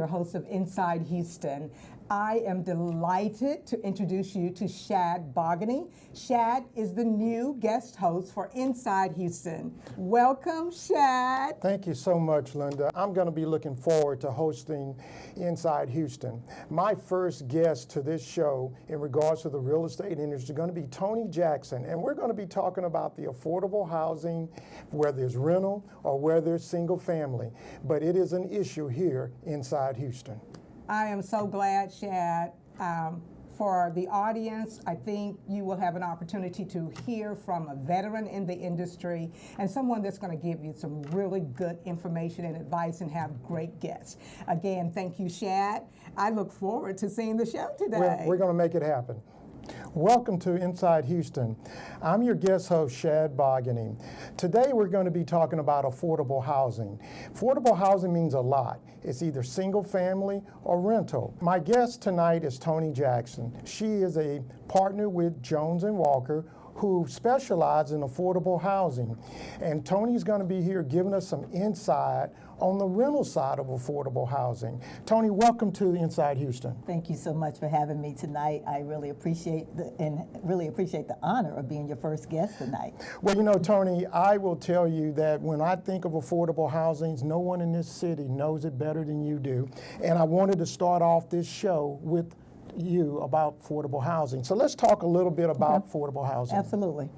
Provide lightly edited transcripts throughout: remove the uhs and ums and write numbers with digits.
your host of Inside Houston. I am delighted to introduce you to Shad Bogany. Shad is the new guest host for Inside Houston. Welcome, Shad. Thank you so much, Linda. I'm going to be looking forward to hosting Inside Houston. My first guest to this show in regards to the real estate industry is going to be Toni Jackson, and we're going to be talking about the affordable housing, whether it's rental or whether it's single family. But it is an issue here inside Houston. I am so glad, Shad. For the audience, I think you will have an opportunity to hear from a veteran in the industry and someone that's going to give you some really good information and advice and have great guests. Again, thank you, Shad. I look forward to seeing the show today. We're going to make it happen. Welcome to Inside Houston. I'm your guest host, Shad Bogany. Today we're going to be talking about affordable housing. Affordable housing means a lot. It's either single family or rental. My guest tonight is Toni Jackson. She is a partner with Jones & Walker who specialize in affordable housing. And Toni's going to be here giving us some insight on the rental side of affordable housing. Toni, welcome to Inside Houston. Thank you so much for having me tonight. I really appreciate the honor of being your first guest tonight. Well, you know, Toni, I will tell you that when I think of affordable housing, no one in this city knows it better than you do. And I wanted to start off this show with you about affordable housing. So let's talk a little bit about affordable housing. Absolutely.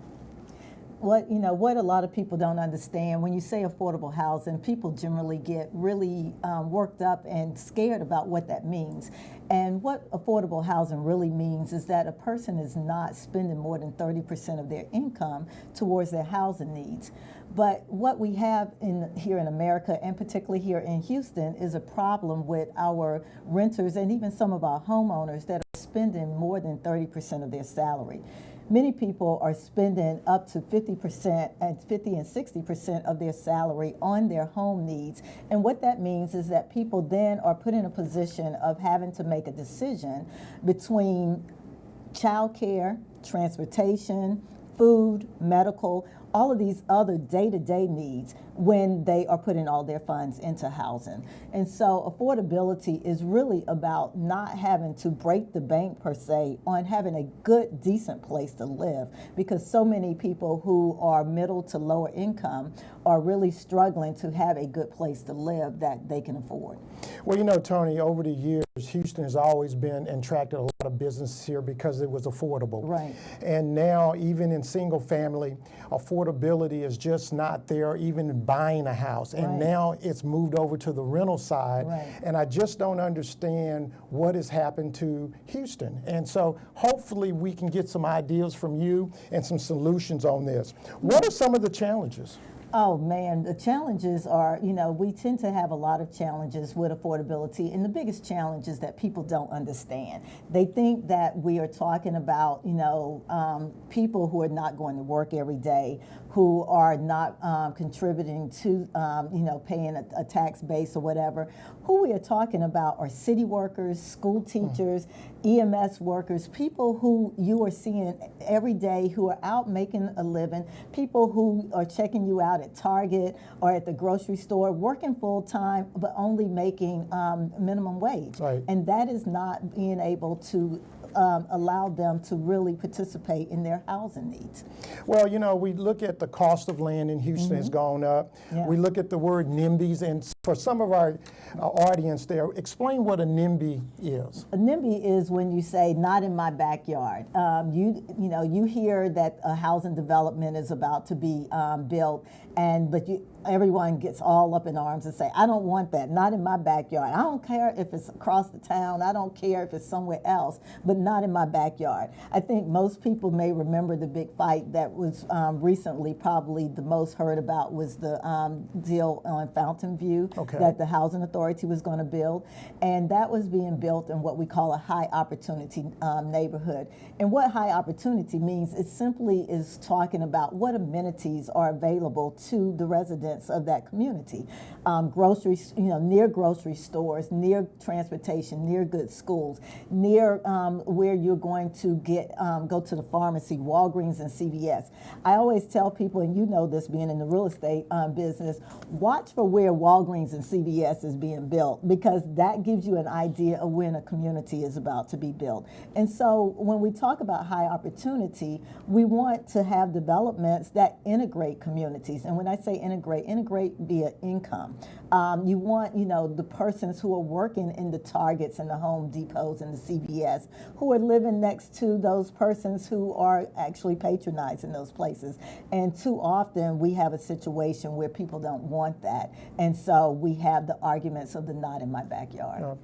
What a lot of people don't understand, when you say affordable housing, people generally get really worked up and scared about what that means. And what affordable housing really means is that a person is not spending more than 30% of their income towards their housing needs. But what we have here in America, and particularly here in Houston, is a problem with our renters and even some of our homeowners that are spending more than 30% of their salary. Many people are spending up to 50% and 50 and 60% of their salary on their home needs. And what that means is that people then are put in a position of having to make a decision between childcare, transportation, food, medical, all of these other day-to-day needs when they are putting all their funds into housing. And so affordability is really about not having to break the bank per se on having a good, decent place to live, because so many people who are middle to lower income are really struggling to have a good place to live that they can afford. Well, you know, Toni, over the years, Houston has always been and attracted a lot of business here because it was affordable. Right. And now, even in single family, affordability is just not there, even in buying a house. And Right. now it's moved over to the rental side. Right. And I just don't understand what has happened to Houston. And so hopefully we can get some ideas from you and some solutions on this. What are some of the challenges? Oh man, the challenges are, we tend to have a lot of challenges with affordability, and the biggest challenge is that people don't understand. They think that we are talking about, people who are not going to work every day, who are not contributing to, paying a tax base or whatever. Who we are talking about are city workers, school teachers, EMS workers, people who you are seeing every day who are out making a living, people who are checking you out at Target or at the grocery store, working full time, but only making minimum wage. Right. And that is not being able to allow them to really participate in their housing needs. Well, we look at the cost of land in Houston has gone up. Yeah. We look at the word NIMBYs, and for some of our audience there, explain what a NIMBY is. A NIMBY is when you say not in my backyard. You hear that a housing development is about to be built, but everyone gets all up in arms and say, I don't want that, not in my backyard. I don't care if it's across the town, I don't care if it's somewhere else, but not in my backyard. I think most people may remember the big fight that was recently probably the most heard about was the deal on Fountain View that the Housing Authority was going to build. And that was being built in what we call a high opportunity neighborhood. And what high opportunity means, it simply is talking about what amenities are available to the residents of that community. Groceries, near grocery stores, near transportation, near good schools, near where you're going to go to the pharmacy, Walgreens and CVS. I always tell people, and you know this being in the real estate business, watch for where Walgreens Walgreens and CVS is being built, because that gives you an idea of when a community is about to be built. And so when we talk about high opportunity, we want to have developments that integrate communities. And when I say integrate via income. You want, the persons who are working in the Targets and the Home Depots and the CVS, who are living next to those persons who are actually patronizing those places. And too often we have a situation where people don't want that. And so we have the arguments of the not in my backyard.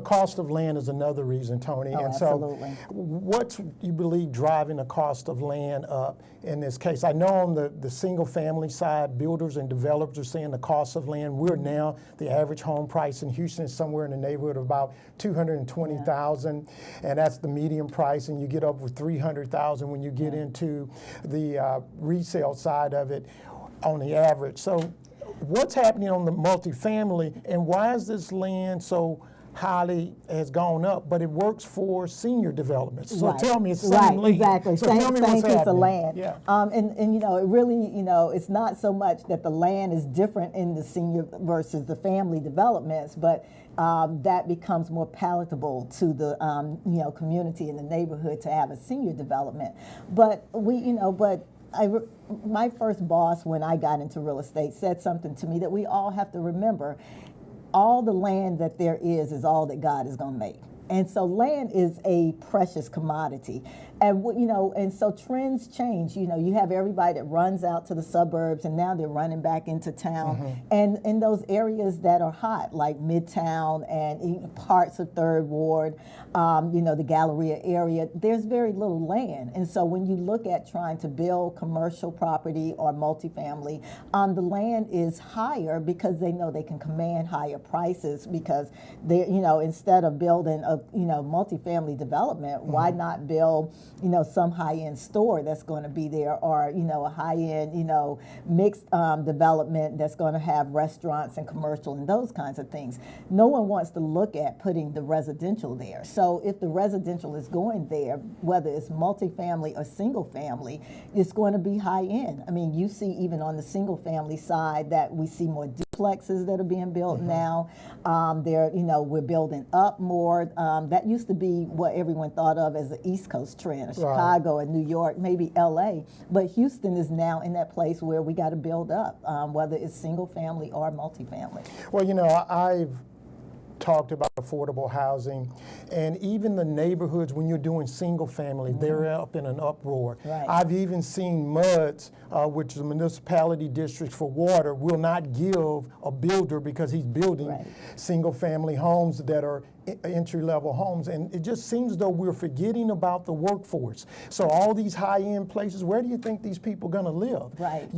Cost of land is another reason, Toni. Oh, and absolutely. So what's, you believe, driving the cost of land up in this case? I know on the single family side, builders and developers are saying the cost of land, we're now, the average home price in Houston is somewhere in the neighborhood of about $220,000, and that's the median price, and you get over $300,000 when you get into the resale side of it on the average. So what's happening on the multifamily, and why is this land so highly has gone up, but it works for senior developments? So tell me, it's same land. Exactly. So same tell me what's piece of happening. land. Yeah. And it really, it's not so much that the land is different in the senior versus the family developments, but that becomes more palatable to the community in the neighborhood to have a senior development. But my first boss when I got into real estate said something to me that we all have to remember. All the land that there is all that God is going to make. And so land is a precious commodity. And and so trends change. You have everybody that runs out to the suburbs, and now they're running back into town. And in those areas that are hot, like Midtown and parts of Third Ward, the Galleria area, there's very little land. And so when you look at trying to build commercial property or multifamily, the land is higher because they know they can command higher prices, because they, instead of building a multifamily development, why not build some high-end store that's going to be there, or a high-end mixed development that's going to have restaurants and commercial and those kinds of things. No one wants to look at putting the residential there. So if the residential is going there, whether it's multifamily or single family, it's going to be high-end. I mean, you see even on the single family side that we see more duplexes that are being built now. We're building up more. That used to be what everyone thought of as the East Coast trend, Chicago and New York, maybe LA. But Houston is now in that place where we got to build up, whether it's single family or multifamily. Well, I've talked about affordable housing, and even the neighborhoods, when you're doing single family, they're up in an uproar. Right. I've even seen MUDs, which is a municipality district for water, will not give a builder because he's building single family homes that are entry-level homes, and it just seems as though we're forgetting about the workforce. So all these high-end places, where do you think these people are going to live? Right.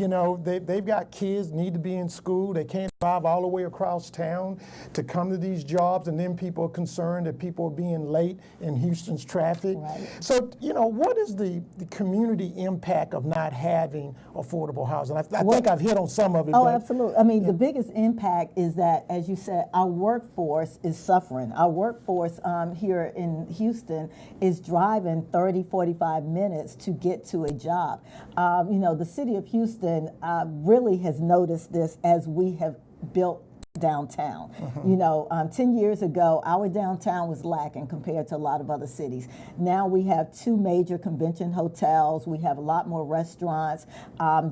They've got kids, need to be in school, they can't drive all the way across town to come to these jobs, and then people are concerned that people are being late in Houston's traffic. Right. So, what is the community impact of not having affordable housing? I think I've hit on some of it. Oh, absolutely. I mean, the biggest impact is that, as you said, our workforce is suffering. Our workforce here in Houston is driving 30, 45 minutes to get to a job. The city of Houston really has noticed this as we have built downtown. 10 years ago, our downtown was lacking compared to a lot of other cities. Now we have 2 major convention hotels. We have a lot more restaurants.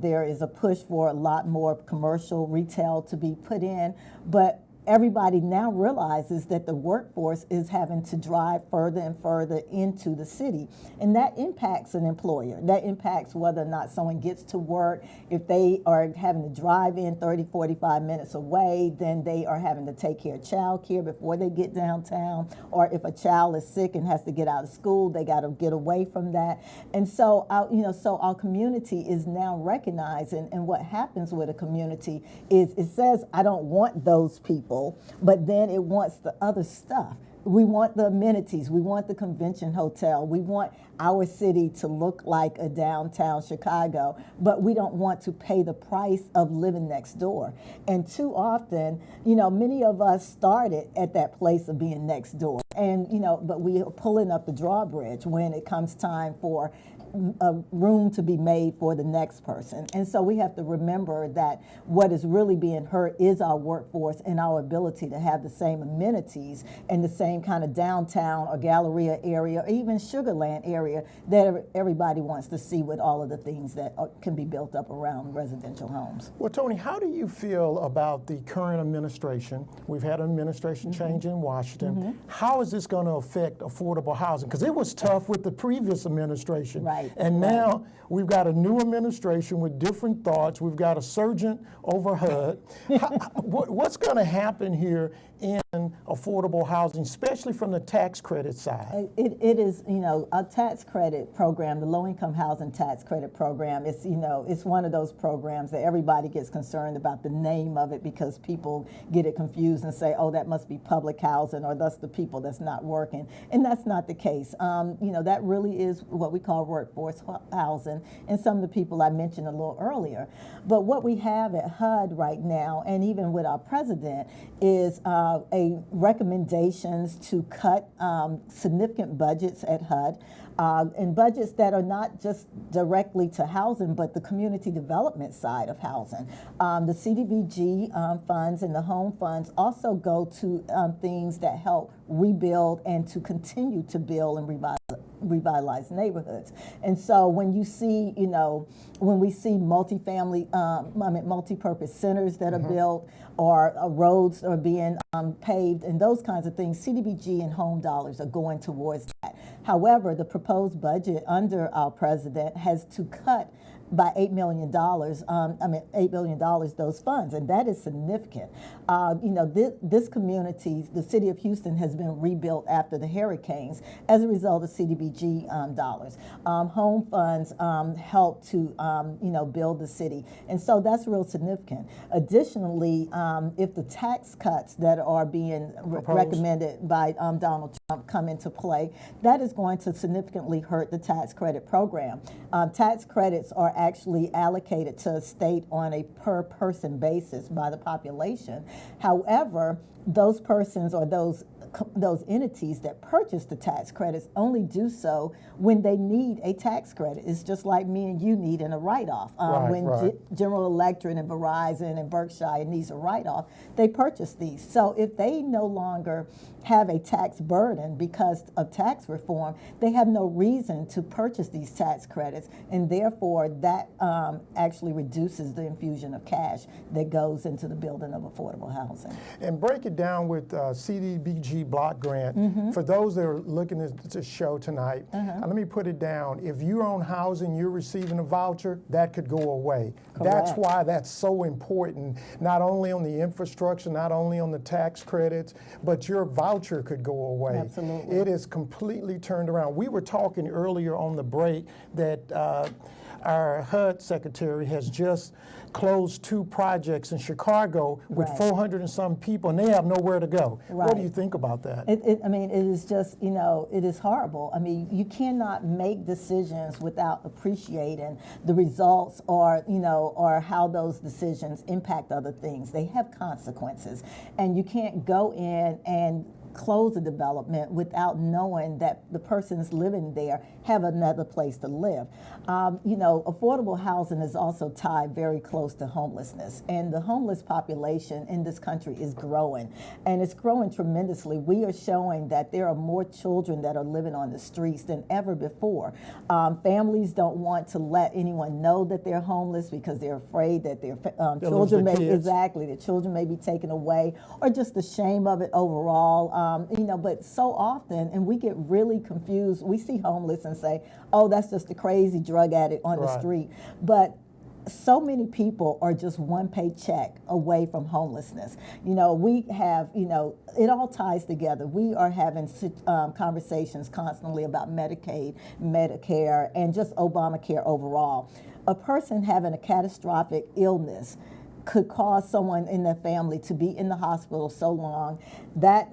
There is a push for a lot more commercial retail to be put in, but everybody now realizes that the workforce is having to drive further and further into the city. And that impacts an employer. That impacts whether or not someone gets to work. If they are having to drive in 30, 45 minutes away, then they are having to take care of child care before they get downtown. Or if a child is sick and has to get out of school, they got to get away from that. And so, our community is now recognizing, and what happens with a community is it says, I don't want those people, but then it wants the other stuff. We want the amenities. We want the convention hotel. We want our city to look like a downtown Chicago, but we don't want to pay the price of living next door. And too often, many of us started at that place of being next door. And, but we are pulling up the drawbridge when it comes time for room to be made for the next person. And so we have to remember that what is really being hurt is our workforce and our ability to have the same amenities and the same kind of downtown or Galleria area or even Sugarland area that everybody wants to see with all of the things that can be built up around residential homes. Well, Toni, how do you feel about the current administration? We've had an administration change in Washington. How is this going to affect affordable housing? Because it was tough with the previous administration. Right. And now we've got a new administration with different thoughts. We've got a surgeon over HUD. What's going to happen here in affordable housing, especially from the tax credit side? It is, a tax credit program, the low-income housing tax credit program. It's, it's one of those programs that everybody gets concerned about the name of it because people get it confused and say, oh, that must be public housing or that's the people that's not working. And that's not the case. That really is what we call workforce housing and some of the people I mentioned a little earlier. But what we have at HUD right now, and even with our president, is a recommendations to cut significant budgets at HUD, and budgets that are not just directly to housing, but the community development side of housing. The CDBG funds and the home funds also go to things that help rebuild and to continue to build and revitalize neighborhoods. And so when you see, when we see multi-purpose centers that are built or roads are being paved and those kinds of things, CDBG and home dollars are going towards that. However, the proposed budget under our president has to cut by $8 million, $8 billion those funds, and that is significant. This community, the city of Houston, has been rebuilt after the hurricanes as a result of CDBG dollars. Home funds help to, build the city, and so that's real significant. Additionally, if the tax cuts that are being recommended by Donald Trump come into play, that is going to significantly hurt the tax credit program. Tax credits are actually allocated to a state on a per person basis by the population. However, those persons or those entities that purchase the tax credits only do so when they need a tax credit. It's just like me and you need in a write-off. General Electric and Verizon and Berkshire needs a write-off, they purchase these. So if they no longer have a tax burden because of tax reform, they have no reason to purchase these tax credits, and therefore that actually reduces the infusion of cash that goes into the building of affordable housing. And break it down with CDBG block grant. For those that are looking at this show tonight, let me put it down. If you own housing, you're receiving a voucher, that could go away. Correct. That's why that's so important, not only on the infrastructure, not only on the tax credits, but your voucher could go away. Absolutely. It is completely turned around. We were talking earlier on the break that our HUD secretary has just closed 2 projects in Chicago with 400 and some people, and they have nowhere to go. What do you think about that? It is just, it is horrible. I mean, you cannot make decisions without appreciating the results or how those decisions impact other things. They have consequences, and you can't go in and close a development without knowing that the persons living there have another place to live. Affordable housing is also tied very close to homelessness, and the homeless population in this country is growing, and it's growing tremendously. We are showing that there are more children that are living on the streets than ever before. Families don't want to let anyone know that they're homeless because they're afraid that their children their children may be taken away, or just the shame of it overall. But so often, and we get really confused, we see homeless and say, oh, that's just a crazy drug addict on the street. But so many people are just one paycheck away from homelessness. We have, it all ties together. We are having conversations constantly about Medicaid, Medicare, and just Obamacare overall. A person having a catastrophic illness could cause someone in their family to be in the hospital so long that,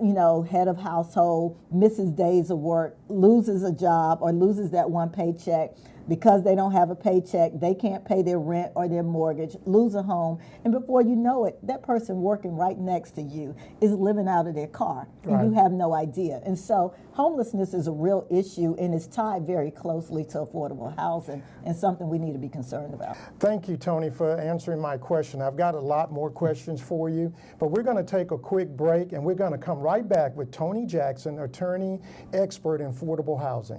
head of household misses days of work loses a job or loses that one paycheck. Because they don't have a paycheck, they can't pay their rent or their mortgage, lose a home, and before you know it, that person working right next to you is living out of their car, and you have no idea. And so homelessness is a real issue, and it's tied very closely to affordable housing, and something we need to be concerned about. Thank you, Toni, for answering my question. I've got a lot more questions for you, but we're going to take a quick break, and we're going to come right back with Toni Jackson, attorney, expert in affordable housing.